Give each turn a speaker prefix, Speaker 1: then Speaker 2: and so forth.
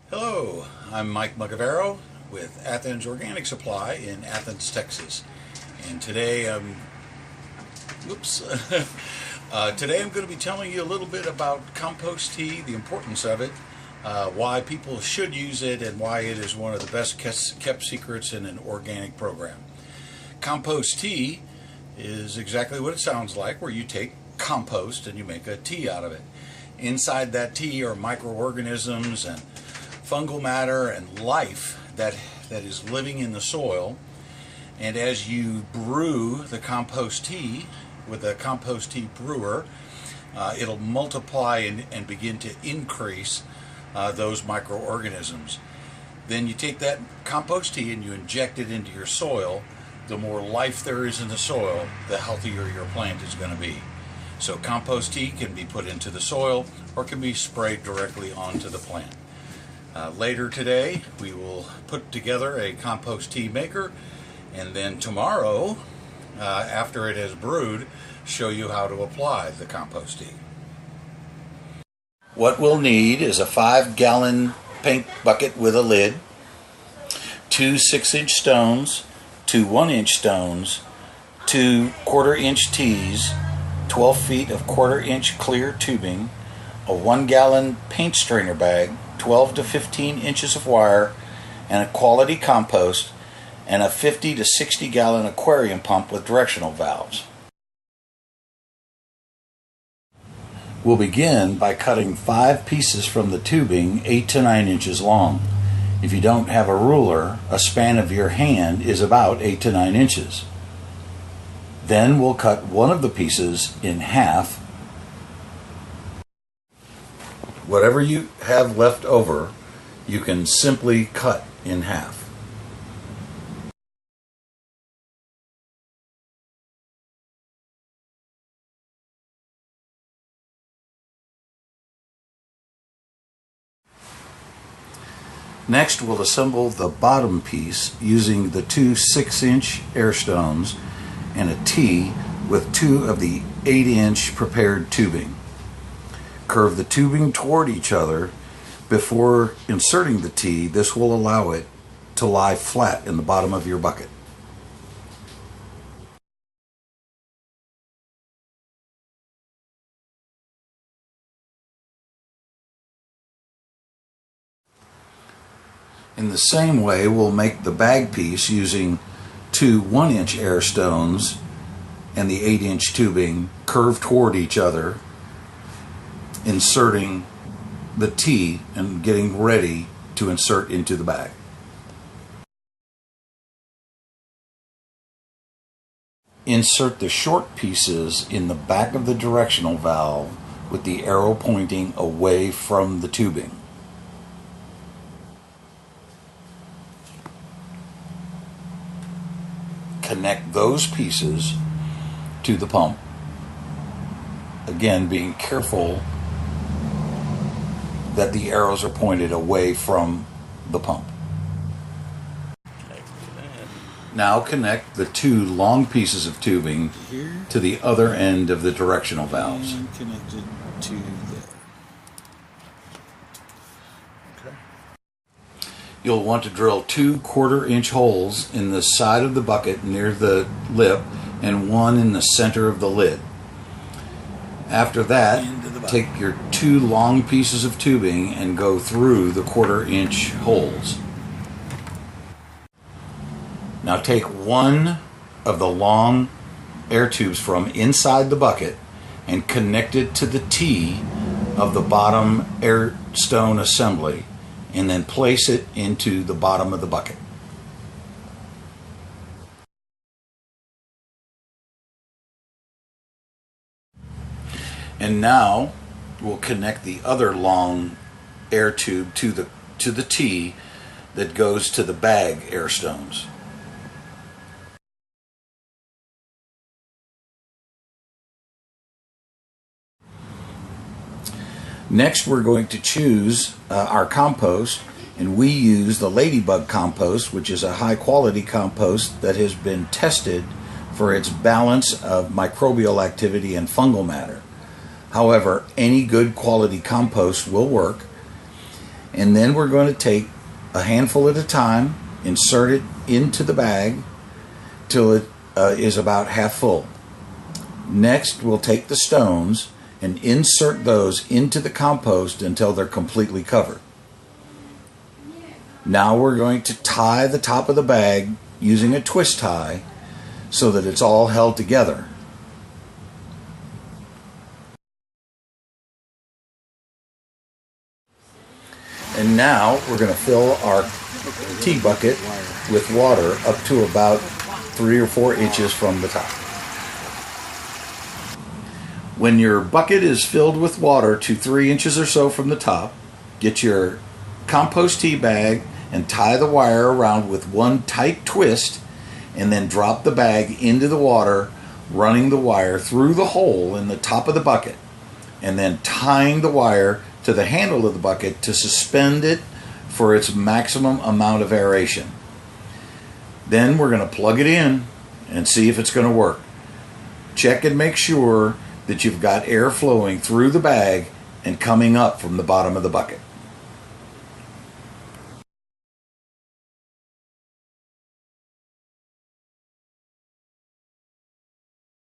Speaker 1: Hello, I'm Mike Mugavero with Athens Organic Supply in Athens, Texas. And today today I'm going to be telling you a little bit about compost tea, the importance of it, why people should use it, and why it is one of the best kept secrets in an organic program. Compost tea is exactly what it sounds like, where you take compost and you make a tea out of it. Inside that tea are microorganisms and fungal matter and life that is living in the soil. And as you brew the compost tea with a compost tea brewer, it'll multiply and begin to increase those microorganisms. Then you take that compost tea and you inject it into your soil. The more life there is in the soil, the healthier your plant is going to be. So compost tea can be put into the soil or can be sprayed directly onto the plant. Later today we will put together a compost tea maker, and then tomorrow, after it has brewed, show you how to apply the compost tea. What we'll need is a 5-gallon paint bucket with a lid, 2 6-inch stones, 2 1-inch stones, 2 1/4-inch teas, 12 feet of 1/4-inch clear tubing, a 1-gallon paint strainer bag, 12 to 15 inches of wire, and a quality compost, and a 50 to 60 gallon aquarium pump with directional valves. We'll begin by cutting 5 pieces from the tubing 8 to 9 inches long. If you don't have a ruler, a span of your hand is about 8 to 9 inches. Then we'll cut one of the pieces in half. Whatever you have left over, you can simply cut in half. Next, we'll assemble the bottom piece using the 2 6-inch air stones and a T with 2 of the 8-inch prepared tubing. Curve the tubing toward each other before inserting the T. This will allow it to lie flat in the bottom of your bucket. In the same way, we'll make the bag piece using 2 1-inch air stones and the 8-inch tubing curved toward each other, inserting the T and getting ready to insert into the bag. Insert the short pieces in the back of the directional valve with the arrow pointing away from the tubing. Connect those pieces to the pump. Again, being careful that the arrows are pointed away from the pump. Now connect the 2 long pieces of tubing to the other end of the directional valves.
Speaker 2: And connected to there. Okay.
Speaker 1: You'll want to drill 2 1/4-inch holes in the side of the bucket near the lip and 1 in the center of the lid. After that, take your 2 long pieces of tubing and go through the 1/4-inch holes. Now take one of the long air tubes from inside the bucket and connect it to the T of the bottom air stone assembly, and then place it into the bottom of the bucket. And now we'll connect the other long air tube to the T that goes to the bag air stones. Next, we're going to choose our compost, and we use the Ladybug compost, which is a high quality compost that has been tested for its balance of microbial activity and fungal matter. However, any good quality compost will work, And then we're going to take a handful at a time, insert it into the bag till it is about half full. Next, we'll take the stones and insert those into the compost until they're completely covered. Now we're going to tie the top of the bag using a twist tie so that it's all held together. And now we're going to fill our tea bucket with water up to about 3 or 4 inches from the top. When your bucket is filled with water to 3 inches or so from the top, get your compost tea bag and tie the wire around with one tight twist, and then drop the bag into the water, running the wire through the hole in the top of the bucket, and then tying the wire to the handle of the bucket to suspend it for its maximum amount of aeration. Then we're going to plug it in and see if it's going to work. Check and make sure that you've got air flowing through the bag and coming up from the bottom of the bucket.